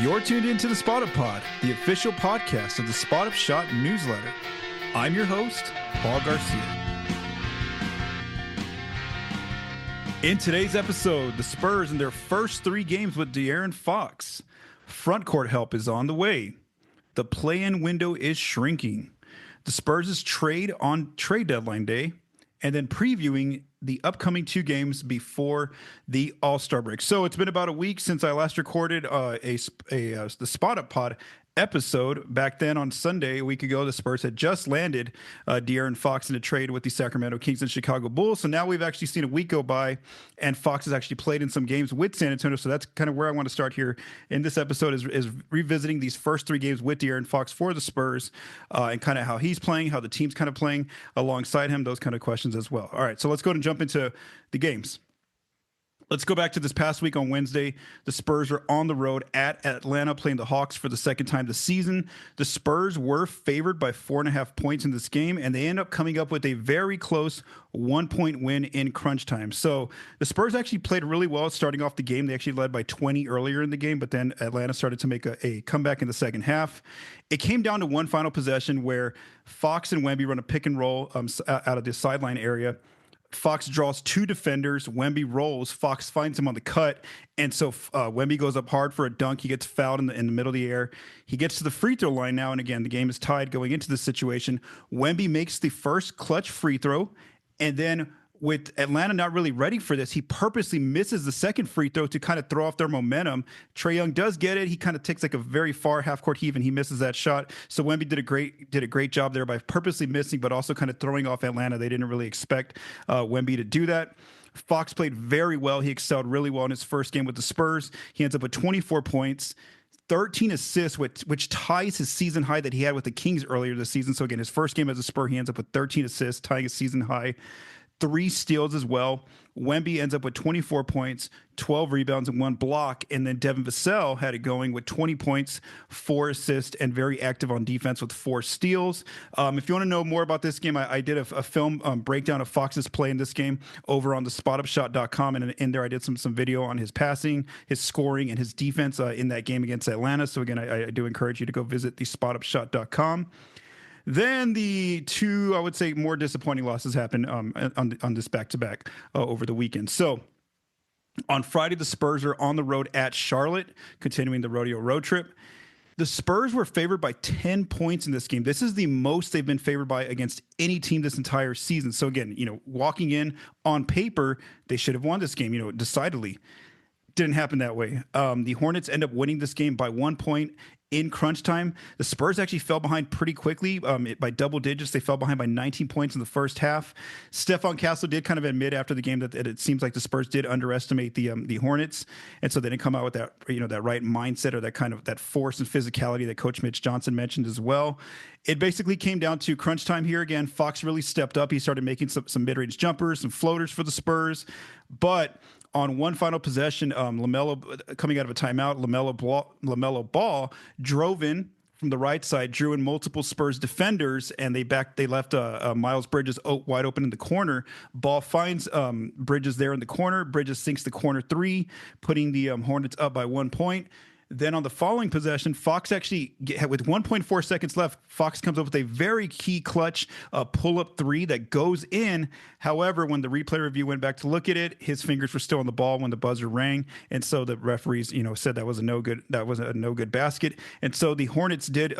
You're tuned into the Spot Up Pod, the official podcast of the Spot Up Shot newsletter. I'm your host, Paul Garcia. In today's episode, the Spurs in their first 3 games with De'Aaron Fox. Frontcourt help is on the way. The play-in window is shrinking. The Spurs' trade on trade deadline day, and then previewing the upcoming 2 games before the All-Star break. So it's been about a week since I last recorded the Spot Up Pod episode. Back then on Sunday, a week ago, the Spurs had just landed De'Aaron Fox in a trade with the Sacramento Kings and Chicago Bulls. So now we've actually seen a week go by, and Fox has actually played in some games with San Antonio. So that's kind of where I want to start here in this episode is revisiting these first 3 games with De'Aaron Fox for the Spurs and kind of how he's playing, how the team's kind of playing alongside him, those kind of questions as well. All right, so let's go ahead and jump into the games. Let's go back to this past week on Wednesday. The Spurs are on the road at Atlanta playing the Hawks for the second time this season. The Spurs were favored by 4.5 points in this game, and they end up coming up with a very close 1-point win in crunch time. So the Spurs actually played really well starting off the game. They actually led by 20 earlier in the game, but then Atlanta started to make a comeback in the second half. It came down to one final possession where Fox and Wemby run a pick and roll out of the sideline area. Fox draws 2 defenders. Wemby rolls. Fox finds him on the cut. And so Wemby goes up hard for a dunk. He gets fouled in the middle of the air. He gets to the free throw line now. And again, the game is tied going into this situation. Wemby makes the first clutch free throw. And then with Atlanta not really ready for this, he purposely misses the second free throw to kind of throw off their momentum. Trae Young does get it. He kind of takes like a very far half-court heave, and he misses that shot. So Wemby did a great job there by purposely missing, but also kind of throwing off Atlanta. They didn't really expect Wemby to do that. Fox played very well. He excelled really well in his first game with the Spurs. He ends up with 24 points. 13 assists, which ties his season high that he had with the Kings earlier this season. So again, his first game as a Spur, he ends up with 13 assists, tying his season high. 3 steals as well. Wemby ends up with 24 points, 12 rebounds, and 1 block. And then Devin Vassell had it going with 20 points, 4 assists, and very active on defense with 4 steals. If you want to know more about this game, I did a film breakdown of Fox's play in this game over on the spotupshot.com. And in there, I did some video on his passing, his scoring, and his defense in that game against Atlanta. So again, I do encourage you to go visit the spotupshot.com. Then the 2, I would say, more disappointing losses happened on this back-to-back over the weekend. So on Friday, the Spurs are on the road at Charlotte, continuing the rodeo road trip. The Spurs were favored by 10 points in this game. This is the most they've been favored by against any team this entire season. So again, walking in on paper, they should have won this game, decidedly. Didn't happen that way. The Hornets end up winning this game by 1 point in crunch time. The Spurs actually fell behind pretty quickly by double digits. They fell behind by 19 points in the first half. Stephon Castle did kind of admit after the game that it seems like the Spurs did underestimate the Hornets, and so they didn't come out with that that right mindset or that force and physicality that Coach Mitch Johnson mentioned as well. It basically came down to crunch time here again. Fox really stepped up. He started making some mid-range jumpers, some floaters for the Spurs, but on one final possession, LaMelo, coming out of a timeout, LaMelo Ball drove in from the right side, drew in multiple Spurs defenders, and they left Miles Bridges wide open in the corner. Ball finds Bridges there in the corner. Bridges sinks the corner 3, putting the Hornets up by 1 point. Then on the following possession, Fox actually, with 1.4 seconds left, Fox comes up with a very key clutch pull-up 3 that goes in. However, when the replay review went back to look at it, his fingers were still on the ball when the buzzer rang, and so the referees, said that was a no good basket. And so the Hornets did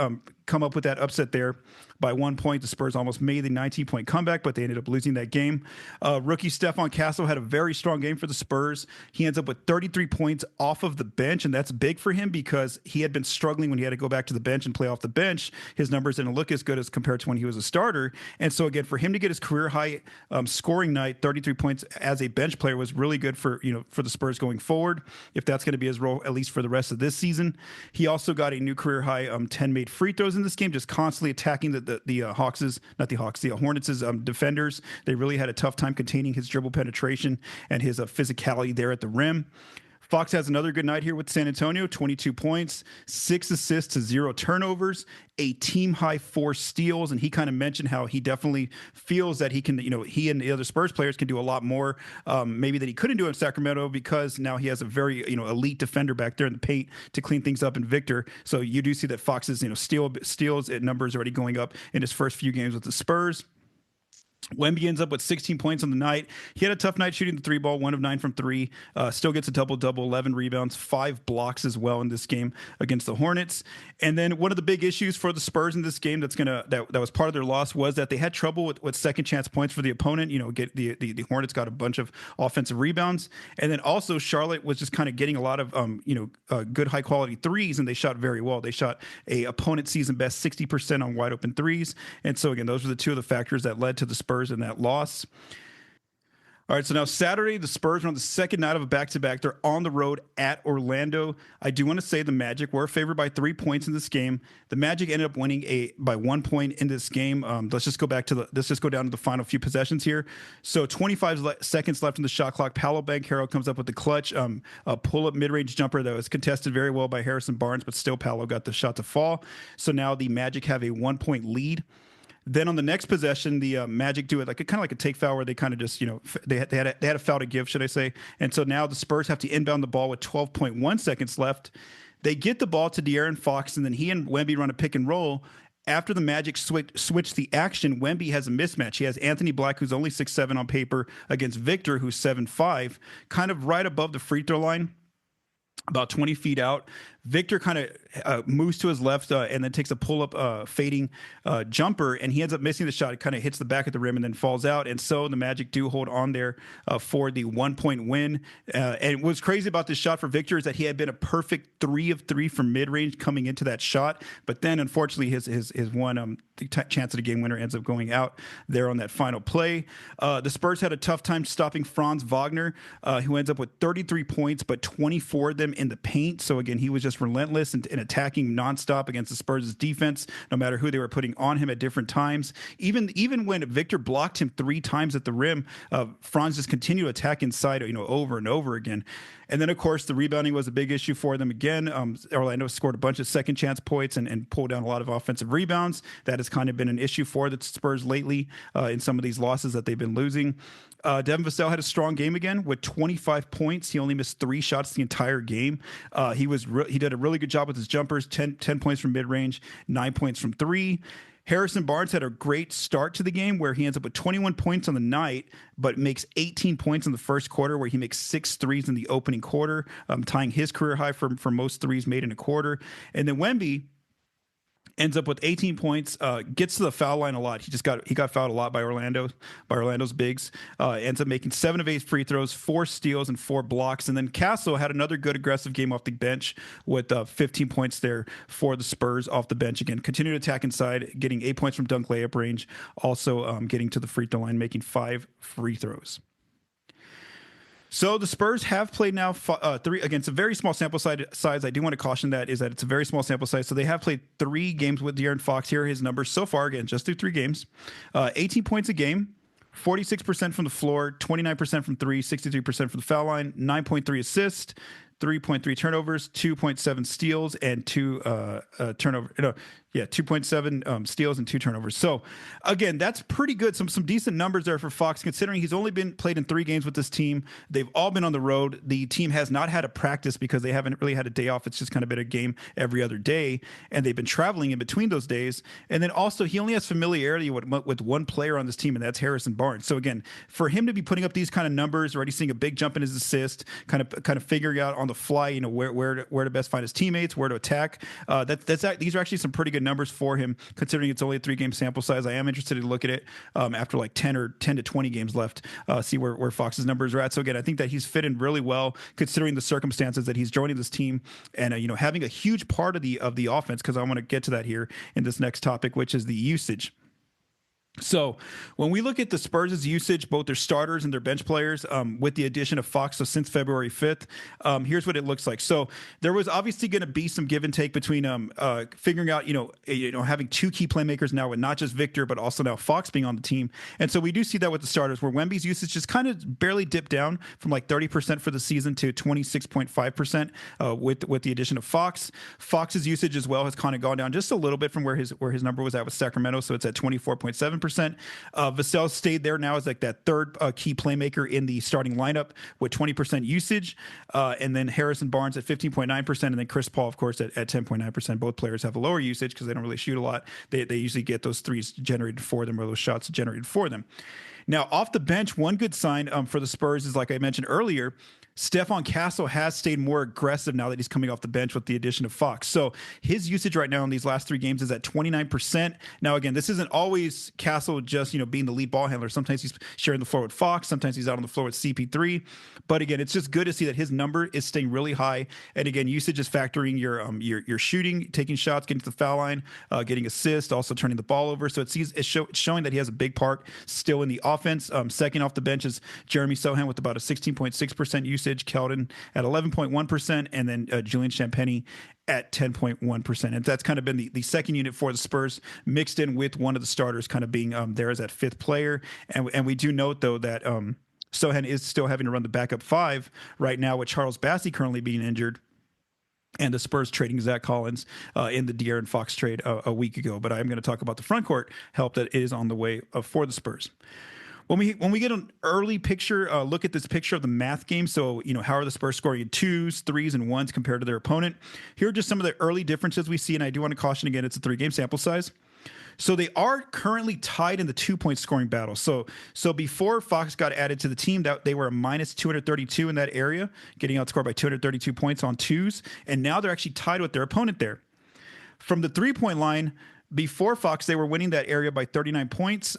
come up with that upset there by 1 point. The Spurs almost made the 19-point comeback, but they ended up losing that game. Rookie Stephon Castle had a very strong game for the Spurs. He ends up with 33 points off of the bench, and that's big for him because he had been struggling when he had to go back to the bench and play off the bench. His numbers didn't look as good as compared to when he was a starter. And so again, for him to get his career high scoring night, 33 points as a bench player, was really good for the Spurs going forward, if that's going to be his role, at least for the rest of this season. He also got a new career high 10 made free throws in this game, just constantly attacking the Hornets' defenders. They really had a tough time containing his dribble penetration and his physicality there at the rim. Fox has another good night here with San Antonio, 22 points, 6 assists to 0 turnovers, a team high 4 steals. And he kind of mentioned how he definitely feels that he can, he and the other Spurs players can do a lot more, maybe that he couldn't do in Sacramento, because now he has a very, elite defender back there in the paint to clean things up in Victor. So you do see that Fox's, steals numbers already going up in his first few games with the Spurs. Wemby ends up with 16 points on the night. He had a tough night shooting the 3-ball, 1 of 9 from 3. Still gets a double-double, 11 rebounds, 5 blocks as well in this game against the Hornets. And then one of the big issues for the Spurs in this game that was part of their loss was that they had trouble with second chance points for the opponent. Get the Hornets got a bunch of offensive rebounds, and then also Charlotte was just kind of getting a lot of good high quality threes, and they shot very well. They shot a opponent season best 60% on wide open threes, and so again, those were the two of the factors that led to the Spurs in that loss. All right, so now Saturday, the Spurs are on the second night of a back-to-back. They're on the road at Orlando. I do want to say the Magic were favored by 3 points in this game. The Magic ended up winning by 1 point in this game. Let's just go down to the final few possessions here. So 25 seconds left in the shot clock. Paolo Banchero comes up with the clutch a pull-up mid-range jumper that was contested very well by Harrison Barnes, but still Paolo got the shot to fall. So now the Magic have a 1-point lead. Then on the next possession, the Magic do it kind of like a take foul, where they kind of just, they had a foul to give, should I say. And so now the Spurs have to inbound the ball with 12.1 seconds left. They get the ball to De'Aaron Fox, and then he and Wemby run a pick and roll. After the Magic switch the action, Wemby has a mismatch. He has Anthony Black, who's only 6'7" on paper, against Victor, who's 7'5", kind of right above the free throw line, about 20 feet out. Victor kind of moves to his left and then takes a pull-up fading jumper, and he ends up missing the shot. It kind of hits the back of the rim and then falls out. And so the Magic do hold on there for the 1-point win. And what's crazy about this shot for Victor is that he had been a perfect 3 of 3 from mid-range coming into that shot. But then, unfortunately, his one chance at a game winner ends up going out there on that final play. The Spurs had a tough time stopping Franz Wagner, who ends up with 33 points, but 24 of them in the paint. So, again, he was just relentless and attacking nonstop against the Spurs' defense, no matter who they were putting on him at different times. Even when Victor blocked him 3 times at the rim, Franz just continued to attack inside, over and over again. And then, of course, the rebounding was a big issue for them again. Orlando scored a bunch of second chance points and pulled down a lot of offensive rebounds. That has kind of been an issue for the Spurs lately in some of these losses that they've been losing. Devin Vassell had a strong game again with 25 points. He only missed 3 shots the entire game. He did a really good job with his jumpers, 10 points from mid-range, 9 points from 3. Harrison Barnes had a great start to the game where he ends up with 21 points on the night, but makes 18 points in the first quarter, where he makes 6 threes in the opening quarter, tying his career high for most threes made in a quarter. And then Wemby ends up with 18 points, gets to the foul line a lot. He got fouled a lot by Orlando's bigs. Ends up making 7 of 8 free throws, 4 steals, and 4 blocks. And then Castle had another good aggressive game off the bench with 15 points there for the Spurs off the bench. Again, continued attack inside, getting 8 points from dunk layup range, also getting to the free throw line, making 5 free throws. So the Spurs have played now 3 against a very small sample size. I do want to caution that it's a very small sample size. So they have played 3 games with De'Aaron Fox. Here are his numbers so far, again, just through 3 games. 18 points a game, 46% from the floor, 29% from 3, 63% from the foul line, 9.3 assists, 3.3 turnovers, 2.7 steals, and 2.7 steals and 2 turnovers. So again, that's pretty good. Some decent numbers there for Fox, considering he's only been played in 3 games with this team. They've all been on the road. The team has not had a practice because they haven't really had a day off. It's just kind of been a game every other day, and they've been traveling in between those days. And then also he only has familiarity with one player on this team, and that's Harrison Barnes. So again, for him to be putting up these kind of numbers, already seeing a big jump in his assist, kind of figuring out on the fly, where to best find his teammates, where to attack. These are actually some pretty good numbers for him, considering it's only a 3-game sample size. I am interested to look at it after like 10 to 20 games left, see where Fox's numbers are at. So again, I think that he's fit in really well, considering the circumstances that he's joining this team, and having a huge part of the offense, because I want to get to that here in this next topic, which is the usage. So when we look at the Spurs' usage, both their starters and their bench players, with the addition of Fox, so since February 5th, here's what it looks like. So there was obviously going to be some give and take between figuring out, having two key playmakers now with not just Victor, but also now Fox being on the team. And so we do see that with the starters, where Wemby's usage just kind of barely dipped down from like 30% for the season to 26.5% with the addition of Fox. Fox's usage as well has kind of gone down just a little bit from where his number was at with Sacramento, so it's at 24.7%. Vassell stayed there now as like that third key playmaker in the starting lineup with 20% usage. And then Harrison Barnes at 15.9%. And then Chris Paul, of course, at 10.9%. Both players have a lower usage because they don't really shoot a lot. They usually get those threes generated for them or those shots generated for them. Now, off the bench, one good sign for the Spurs is, like I mentioned earlier, Stephon Castle has stayed more aggressive now that he's coming off the bench with the addition of Fox. So his usage right now in these last three games is at 29%. Now, again, this isn't always Castle just, being the lead ball handler. Sometimes he's sharing the floor with Fox. Sometimes he's out on the floor with CP3. But again, it's just good to see that his number is staying really high. And again, usage is factoring your shooting, taking shots, getting to the foul line, getting assists, also turning the ball over. So it's showing that he has a big part still in the offense. Second off the bench is Jeremy Sohan with about a 16.6% usage. Keldon at 11.1%, and then Julian Champagny at 10.1%. And that's kind of been the second unit for the Spurs, mixed in with one of the starters kind of being there as that fifth player. And we do note, though, that Sohan is still having to run the backup five right now, with Charles Bassey currently being injured, and the Spurs trading Zach Collins in the De'Aaron Fox trade a week ago. But I'm going to talk about the front court help that is on the way for the Spurs. When we get an early picture, look at this picture of the math game. So, how are the Spurs scoring in twos, threes, and ones compared to their opponent? Here are just some of the early differences we see. And I do want to caution again, it's a 3-game sample size. So they are currently tied in the 2-point scoring battle. So before Fox got added to the team, that they were a minus 232 in that area, getting outscored by 232 points on twos. And now they're actually tied with their opponent there. From the 3-point line, before Fox, they were winning that area by 39 points.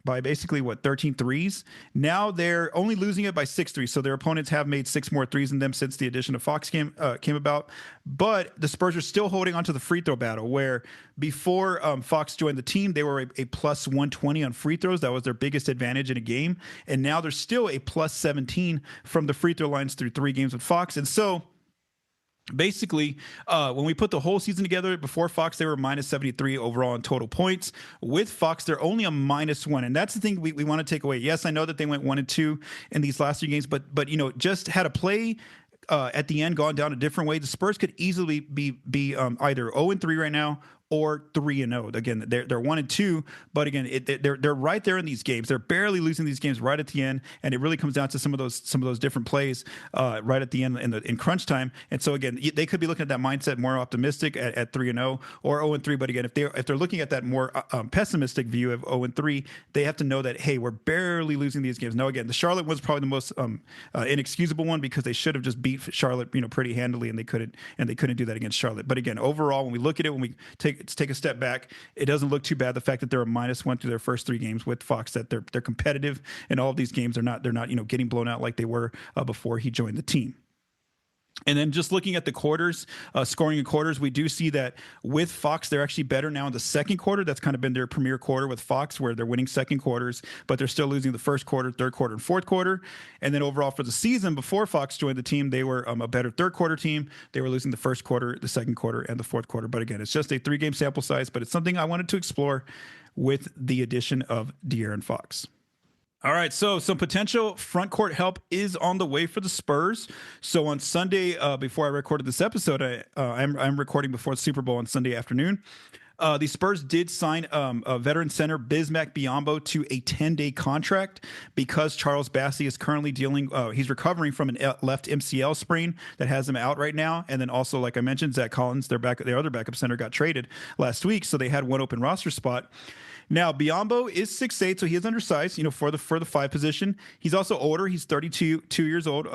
By basically 13 threes. Now they're only losing it by 6 threes. So their opponents have made 6 more threes than them since the addition of Fox came about. But the Spurs are still holding on to the free throw battle, where before Fox joined the team, they were a plus 120 on free throws. That was their biggest advantage in a game. And now they're still a plus 17 from the free throw lines through 3 games with Fox. And so basically, when we put the whole season together, before Fox, they were minus 73 overall in total points. With Fox, they're only a minus 1. And that's the thing we want to take away. Yes, I know that they went 1-2 in these last 3 games, but just had a play at the end gone down a different way. The Spurs could easily be either 0-3 right now or 3-0. Again, they're 1-2, but again, they're right there in these games. They're barely losing these games right at the end, and it really comes down to some of those different plays right at the end in crunch time. And so again, they could be looking at that mindset more optimistic at 3-0 or 0-3. But again, if they're looking at that more pessimistic view of 0-3, they have to know that, hey, we're barely losing these games. Now again, the Charlotte was probably the most inexcusable one, because they should have just beat Charlotte pretty handily, and they couldn't do that against Charlotte. But again, overall, when we look at it, when we take a step back, it doesn't look too bad. The fact that they're a -1 through their first 3 games with Fox, that they're competitive in all of these games. They're not getting blown out like they were before he joined the team. And then just looking at the quarters, scoring in quarters, we do see that with Fox, they're actually better now in the second quarter. That's kind of been their premier quarter with Fox, where they're winning second quarters, but they're still losing the first quarter, third quarter, and fourth quarter. And then overall for the season, before Fox joined the team, they were a better third quarter team. They were losing the first quarter, the second quarter, and the fourth quarter. But again, it's just a 3-game sample size, but it's something I wanted to explore with the addition of De'Aaron Fox. All right, so some potential front court help is on the way for the Spurs. So on Sunday, before I recorded this episode, I'm recording before the Super Bowl on Sunday afternoon. The Spurs did sign a veteran center, Bismack Biyombo, to a 10-day contract because Charles Bassey is currently he's recovering from an left MCL sprain that has him out right now. And then also, like I mentioned, Zach Collins, their other backup center, got traded last week, so they had one open roster spot. Now, Biyombo is 6'8", so he is undersized, for the 5 position. He's also older. He's 32 years old.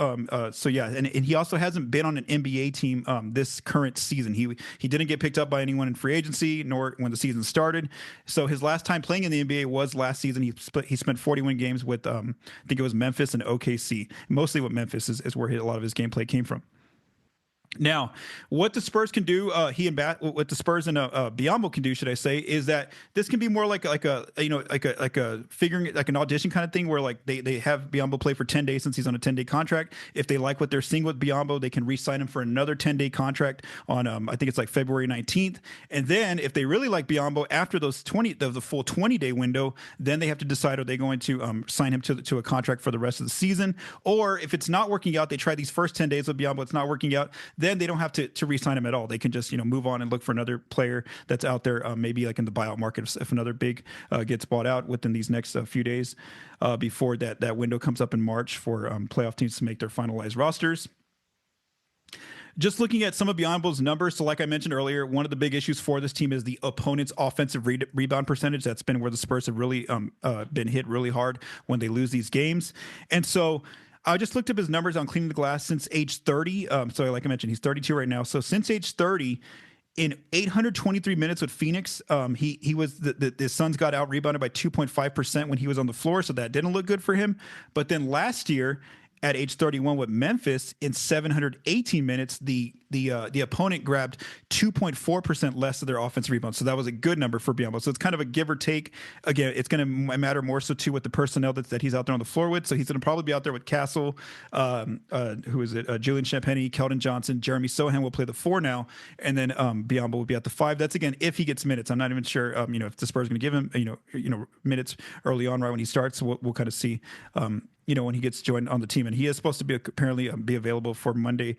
So yeah, and he also hasn't been on an NBA team this current season. He didn't get picked up by anyone in free agency, nor when the season started. So his last time playing in the NBA was last season. He spent 41 games with I think it was Memphis and OKC. Mostly with Memphis is where a lot of his gameplay came from. Now, what the Spurs can do, what the Spurs and Biyombo can do, should I say, is that this can be more like a figuring like an audition kind of thing, where like they have Biyombo play for 10 days since he's on a 10-day contract. If they like what they're seeing with Biyombo, they can re-sign him for another 10-day contract on I think it's like February 19th. And then if they really like Biyombo after those the full 20-day window, then they have to decide, are they going to sign him to a contract for the rest of the season, or if it's not working out, they try these first 10 days with Biyombo, it's not working out, then they don't have to re-sign him at all. They can just move on and look for another player that's out there, maybe like in the buyout market if another big gets bought out within these next few days before that window comes up in March for playoff teams to make their finalized rosters. Just looking at some of Biyombo's numbers, so like I mentioned earlier, one of the big issues for this team is the opponent's offensive rebound percentage. That's been where the Spurs have really been hit really hard when they lose these games. And so I just looked up his numbers on cleaning the glass since age 30. So like I mentioned, he's 32 right now. So since age 30, in 823 minutes with Phoenix, he was the Suns got out rebounded by 2.5% when he was on the floor. So that didn't look good for him. But then last year, at age 31 with Memphis, in 718 minutes, the opponent grabbed 2.4% less of their offensive rebounds. So that was a good number for Biyombo. So it's kind of a give or take. Again, it's going to matter more so too with the personnel that he's out there on the floor with. So he's going to probably be out there with Castle, who is it? Julian Champagny, Keldon Johnson, Jeremy Sohan will play the 4 now, and then Biyombo will be at the 5. That's again if he gets minutes. I'm not even sure if the Spurs are going to give him minutes early on right when he starts. So we'll kind of see. When he gets joined on the team, and he is supposed to be apparently be available for Monday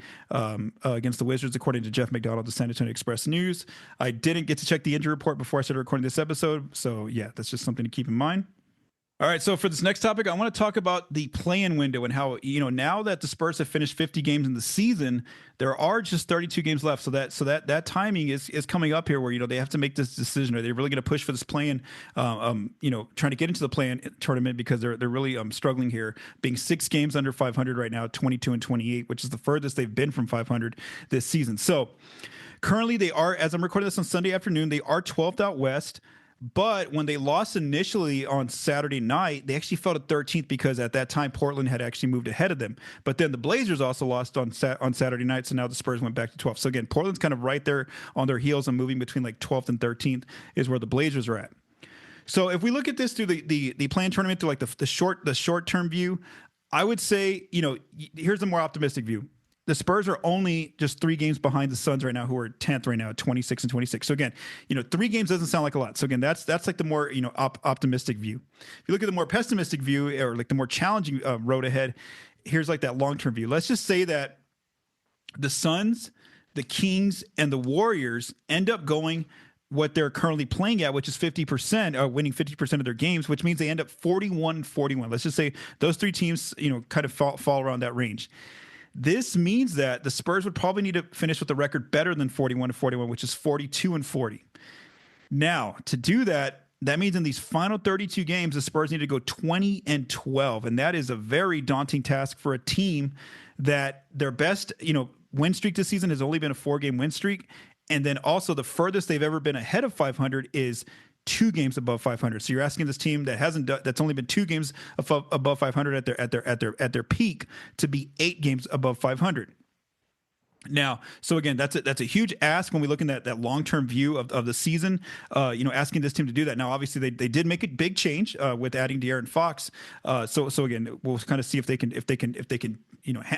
against the Wizards, according to Jeff McDonald, the San Antonio Express News. I didn't get to check the injury report before I started recording this episode, so yeah, that's just something to keep in mind. All right, so for this next topic, I want to talk about the play-in window and how, now that the Spurs have finished 50 games in the season, there are just 32 games left. So that timing is coming up here where, they have to make this decision. Are they really going to push for this play-in, trying to get into the play-in tournament, because they're really struggling here, being 6 games under 500 right now, 22 and 28, which is the furthest they've been from 500 this season. So currently they are, as I'm recording this on Sunday afternoon, they are 12th out west. But when they lost initially on Saturday night, they actually fell to 13th because at that time Portland had actually moved ahead of them. But then the Blazers also lost on Saturday night, so now the Spurs went back to 12th. So again, Portland's kind of right there on their heels and moving between like 12th and 13th is where the Blazers are at. So if we look at this through the play-in tournament through like the short-term view, I would say, here's the more optimistic view. The Spurs are only just 3 games behind the Suns right now, who are 10th right now, 26 and 26. So again, 3 games doesn't sound like a lot. So again, that's like the more optimistic view. If you look at the more pessimistic view, or like the more challenging road ahead, here's like that long-term view. Let's just say that the Suns, the Kings, and the Warriors end up going what they're currently playing at, which is 50%, winning 50% of their games, which means they end up 41-41. Let's just say those 3 teams, kind of fall around that range. This means that the Spurs would probably need to finish with a record better than 41-41, which is 42-40. Now, to do that, that means in these final 32 games, the Spurs need to go 20-12, and that is a very daunting task for a team that their best, win streak this season has only been a 4-game win streak, and then also the furthest they've ever been ahead of 500 is 2 games above 500. So you're asking this team that's only been 2 games above 500 at their peak to be 8 games above 500. Now, so again, that's a huge ask when we look in that long-term view of the season, asking this team to do that. Now, obviously they did make a big change with adding De'Aaron Fox. So again, we'll kind of see if they can,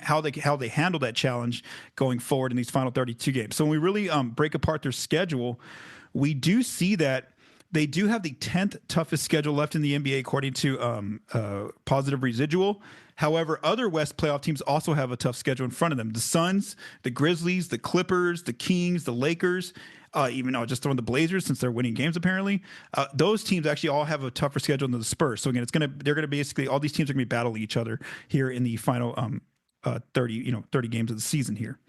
how they handle that challenge going forward in these final 32 games. So when we really break apart their schedule, we do see that they do have the 10th toughest schedule left in the NBA, according to Positive Residual. However, other West playoff teams also have a tough schedule in front of them. The Suns, the Grizzlies, the Clippers, the Kings, the Lakers, even I'll just throw in the Blazers since they're winning games apparently. Those teams actually all have a tougher schedule than the Spurs. So again, they're gonna basically, all these teams are gonna be battling each other here in the final 30 games of the season here.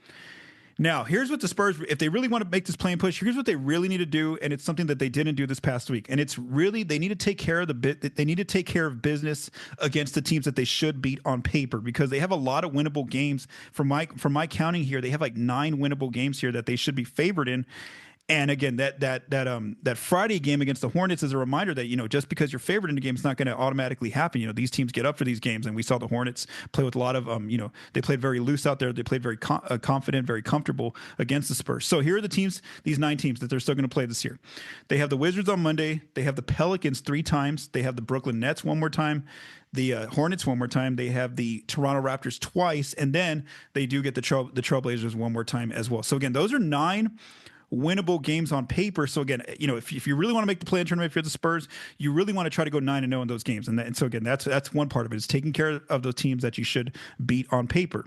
Now, here's what the Spurs, if they really want to make this play and push, here's what they really need to do, and it's something that they didn't do this past week. And it's really, they need to take care of business against the teams that they should beat on paper, because they have a lot of winnable games. From my counting here, they have like 9 winnable games here that they should be favored in. And again, that Friday game against the Hornets is a reminder that, just because you're favored in the game, it's not going to automatically happen. These teams get up for these games, and we saw the Hornets play with a lot of they played very loose out there. They played very confident, very comfortable against the Spurs. So here are the teams, these 9 teams that they're still going to play this year. They have the Wizards on Monday. They have the Pelicans 3 times. They have the Brooklyn Nets one more time. The Hornets one more time. They have the Toronto Raptors twice, and then they do get the Trailblazers one more time as well. So again, those are 9 winnable games on paper. So again, if you really want to make the play-in tournament, if you're the Spurs, you really want to try to go 9-0 in those games. And so again, that's one part of it, is taking care of those teams that you should beat on paper.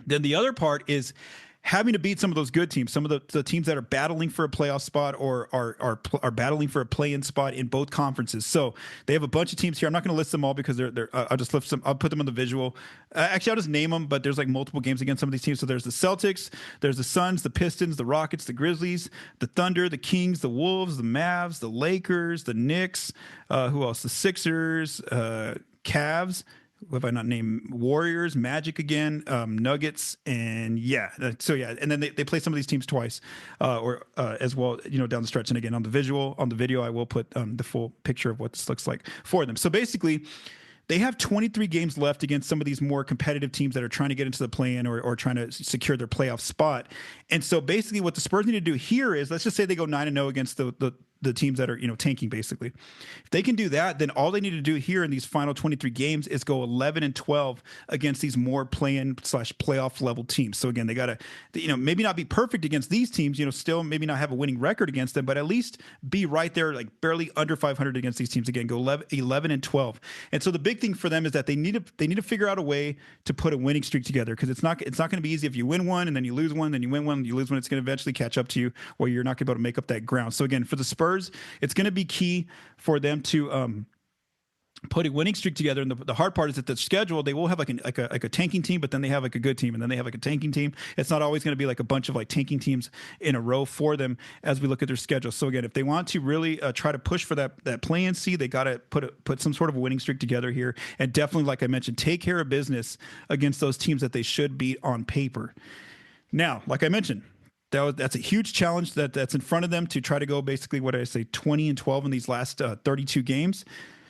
Then the other part is having to beat some of those good teams, some of the teams that are battling for a playoff spot or are battling for a play-in spot in both conferences. So they have a bunch of teams here. I'm not going to list them all because they're I'll just lift some. I'll put them on the visual. Actually, I'll just name them. But there's like multiple games against some of these teams. So there's the Celtics, there's the Suns, the Pistons, the Rockets, the Grizzlies, the Thunder, the Kings, the Wolves, the Mavs, the Lakers, the Knicks. Who else? The Sixers, Cavs. What have I not named? Warriors, Magic again, Nuggets, and and then they play some of these teams twice, as well, down the stretch. And again, on the video, I will put the full picture of what this looks like for them. So basically, they have 23 games left against some of these more competitive teams that are trying to get into the play-in or trying to secure their playoff spot. And so basically, what the Spurs need to do here is, let's just say they go 9-0 against the teams that are tanking, basically. If they can do that, then all they need to do here in these final 23 games is go 11-12 against these more play-in / playoff level teams. So again, they got to maybe not be perfect against these teams, still maybe not have a winning record against them, but at least be right there, like barely under 500 against these teams. Again, go 11-12. And so the big thing for them is that they need to figure out a way to put a winning streak together, because it's not going to be easy if you win one and then you lose one, then you win one, you lose one. It's going to eventually catch up to you, or you're not going to be able to make up that ground. So again, for the Spurs, it's going to be key for them to put a winning streak together. And the hard part is that the schedule, they will have like a tanking team, but then they have like a good team, and then they have like a tanking team. It's not always going to be like a bunch of like tanking teams in a row for them as we look at their schedule. So again, if they want to really try to push for that play-in seed, they got to put some sort of a winning streak together here, and definitely, like I mentioned, take care of business against those teams that they should beat on paper. Now, like I mentioned, that's a huge challenge that's in front of them, to try to go basically, what did I say, 20-12 in these last 32 games.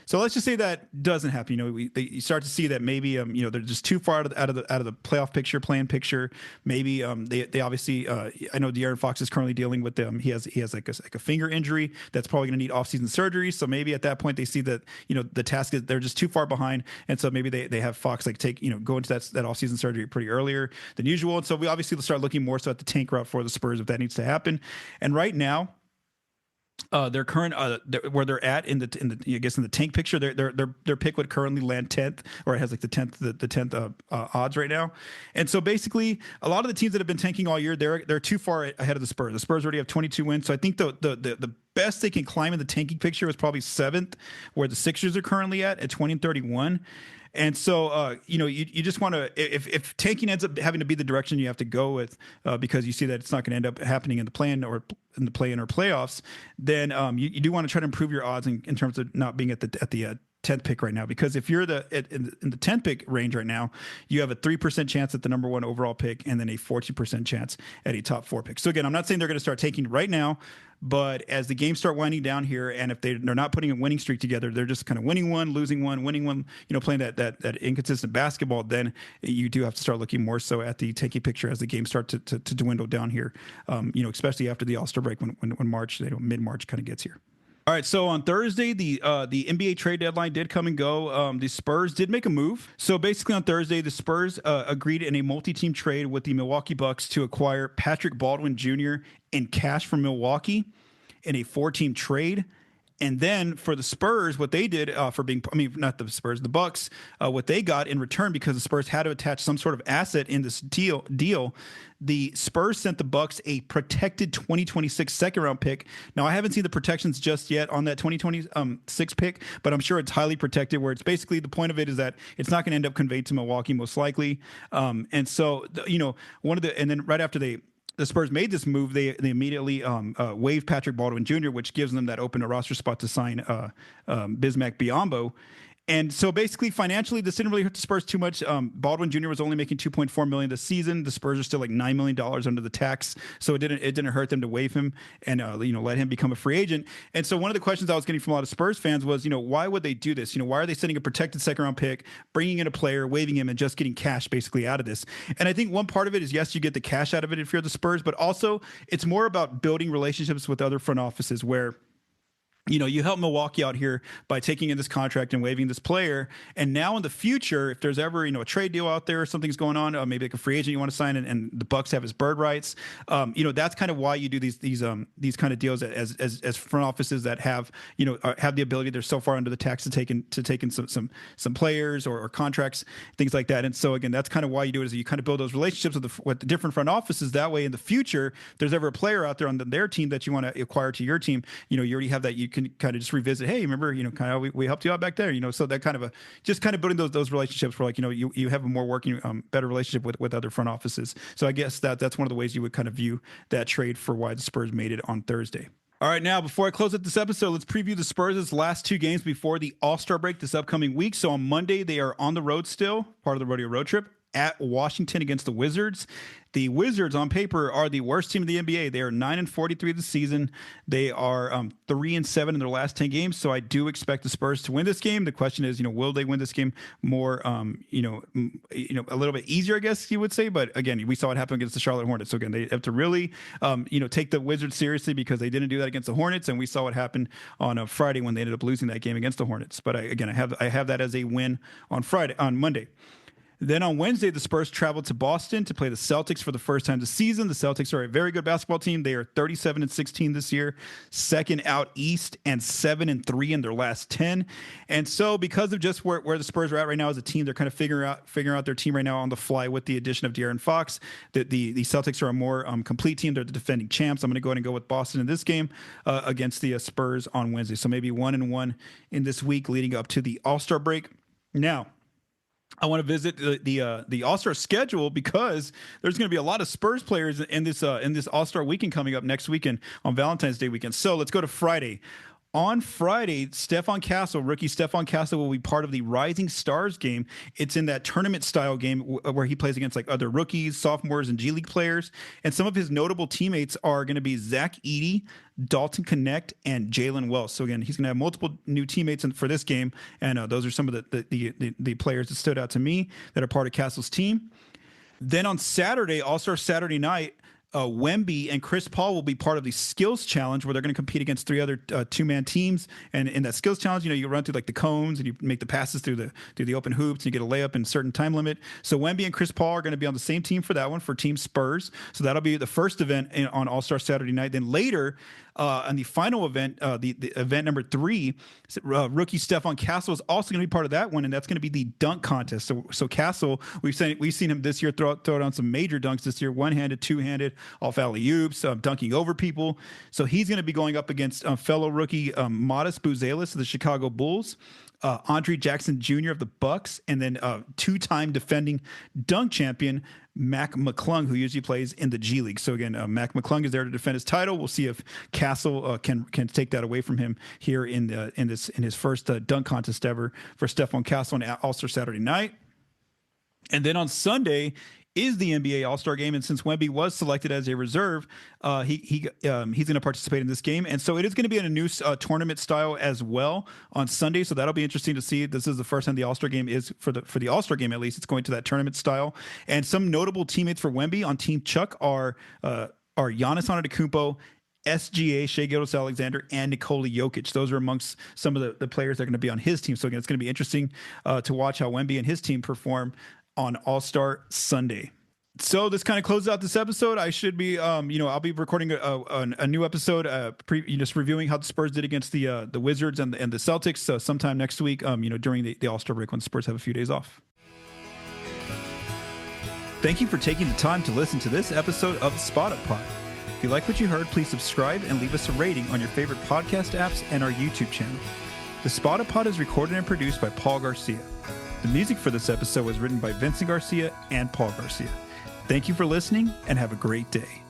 So let's just say that doesn't happen. You start to see that maybe they're just too far out of the playoff picture, play-in picture. Maybe they obviously I know De'Aaron Fox is currently dealing with them. He has like a finger injury that's probably going to need off-season surgery. So maybe at that point they see that the task is they're just too far behind, and so maybe they have Fox go into that off-season surgery pretty earlier than usual. And so we obviously will start looking more so at the tank route for the Spurs if that needs to happen. And right now, their current where they're at in the tank picture, their pick would currently land 10th, or it has like the 10th odds right now. And so basically, a lot of the teams that have been tanking all year, they're too far ahead of the Spurs. The Spurs already have 22 wins, so I think the best they can climb in the tanking picture was probably 7th, where the Sixers are currently at 20-31. And so, you just want to, if tanking ends up having to be the direction you have to go with, because you see that it's not going to end up happening in the play-in or playoffs, then you do want to try to improve your odds in terms of not being at the 10th pick right now. Because if you're in the 10th pick range right now, you have a 3% chance at the number 1 overall pick, and then a 14% chance at a top 4 pick. So again, I'm not saying they're going to start taking right now, but as the games start winding down here, and if they're not putting a winning streak together, they're just kind of winning one, losing one, winning one, playing that inconsistent basketball, then you do have to start looking more so at the tanking picture as the games start to dwindle down here, especially after the All-Star break when March, mid-March kind of gets here. All right, so on Thursday, the NBA trade deadline did come and go. The Spurs did make a move. So basically on Thursday, the Spurs agreed in a multi-team trade with the Milwaukee Bucks to acquire Patrick Baldwin Jr. in cash from Milwaukee in a 4-team trade. And then for the Spurs, what they did the Bucks, what they got in return, because the Spurs had to attach some sort of asset in this deal, the Spurs sent the Bucks a protected 2026 second-round pick. Now, I haven't seen the protections just yet on that 2026 pick, but I'm sure it's highly protected, where it's basically, the point of it is that it's not going to end up conveyed to Milwaukee most likely. And so, and then right after the Spurs made this move, they immediately waived Patrick Baldwin Jr., which gives them that open roster spot to sign Bismack Biyombo. And so basically, financially, this didn't really hurt the Spurs too much. Baldwin Jr. was only making $2.4 million this season. The Spurs are still like $9 million under the tax, so it didn't hurt them to waive him and let him become a free agent. And so one of the questions I was getting from a lot of Spurs fans was, why would they do this? Why are they sending a protected second round pick, bringing in a player, waiving him, and just getting cash basically out of this? And I think one part of it is, yes, you get the cash out of it if you're the Spurs, but also it's more about building relationships with other front offices where you help Milwaukee out here by taking in this contract and waiving this player. And now in the future, if there's ever, a trade deal out there, something's going on, maybe like a free agent you want to sign and the Bucks have his bird rights. That's kind of why you do these kind of deals as front offices that have the ability, they're so far under the tax to take in some players or contracts, things like that. And so again, that's kind of why you do it, is you kind of build those relationships with the different front offices. That way in the future, if there's ever a player out there on their team that you want to acquire to your team, you already have that, you can kind of just revisit, hey, remember, kind of we helped you out back there, so that kind of just kind of building those relationships where you have a more working, better relationship with other front offices. So I guess that's one of the ways you would kind of view that trade for why the Spurs made it on Thursday. All right, now before I close out this episode, let's preview the Spurs' last 2 games before the All-Star break this upcoming week. So on Monday, they are on the road still, part of the rodeo road trip, at Washington against the Wizards. The Wizards on paper are the worst team in the NBA. They are 9-43 this season. They are 3-7 in their last 10 games. So I do expect the Spurs to win this game. The question is, will they win this game more, a little bit easier, I guess you would say. But again, we saw it happen against the Charlotte Hornets. So again, they have to really, take the Wizards seriously, because they didn't do that against the Hornets, and we saw what happened on a Friday when they ended up losing that game against the Hornets. But I have that as a win on Monday. Then on Wednesday, the Spurs traveled to Boston to play the Celtics for the first time this season. The Celtics are a very good basketball team. They are 37-16 this year, second out East, and 7-3 in their last 10. And so because of just where the Spurs are at right now as a team, they're kind of figuring out their team right now on the fly with the addition of De'Aaron Fox. The Celtics are a more complete team. They're the defending champs. I'm going to go ahead and go with Boston in this game against the Spurs on Wednesday. So maybe 1-1 in this week leading up to the All-Star break. Now, I want to visit the All-Star schedule, because there's going to be a lot of Spurs players in this All-Star weekend coming up next weekend on Valentine's Day weekend. So let's go to Friday. On Friday, rookie Stephon Castle will be part of the Rising Stars game. It's in that tournament-style game where he plays against like other rookies, sophomores, and G League players. And some of his notable teammates are going to be Zach Edey, Dalton Connect, and Jalen Wells. So again, he's going to have multiple new teammates for this game, and those are some of the players that stood out to me that are part of Castle's team. Then on Saturday, All-Star Saturday night, Wemby and Chris Paul will be part of the skills challenge, where they're going to compete against 3 other 2-man teams. And in that skills challenge, you run through like the cones and you make the passes through the open hoops, and you get a layup in a certain time limit. So Wemby and Chris Paul are going to be on the same team for that one, for Team Spurs. So that'll be the first event on All-Star Saturday night. Then later, on the final event, the event number 3, rookie Stephon Castle is also going to be part of that one, and that's going to be the dunk contest. So Castle, we've seen him this year throw down some major dunks this year, one-handed, two-handed, off alley-oops, dunking over people. So he's going to be going up against fellow rookie Modest Buzelis of the Chicago Bulls, Andre Jackson Jr. of the Bucks, and then 2-time defending dunk champion Mac McClung, who usually plays in the G League. So again, Mac McClung is there to defend his title. We'll see if Castle can take that away from him here in his first dunk contest ever for Stephon Castle on All-Star Saturday night. And then on Sunday is the NBA All-Star game, and since Wemby was selected as a reserve, he's going to participate in this game, and so it is going to be in a new tournament style as well on Sunday. So that'll be interesting to see. This is the first time the All-Star game is for the All-Star game, at least it's going to that tournament style. And some notable teammates for Wemby on Team Chuck are Giannis Antetokounmpo, SGA, Shai Gilgeous-Alexander, and Nikola Jokic. Those are amongst some of the players that are going to be on his team. So again, it's going to be interesting to watch how Wemby and his team perform on All-Star Sunday. So this kind of closes out this episode. I should be, I'll be recording a new episode, just reviewing how the Spurs did against the Wizards and the Celtics sometime next week, during the All-Star break when the Spurs have a few days off. Thank you for taking the time to listen to this episode of Spotted Pod. If you like what you heard, please subscribe and leave us a rating on your favorite podcast apps and our YouTube channel. The Spotted Pod is recorded and produced by Paul Garcia. The music for this episode was written by Vincent Garcia and Paul Garcia. Thank you for listening, and have a great day.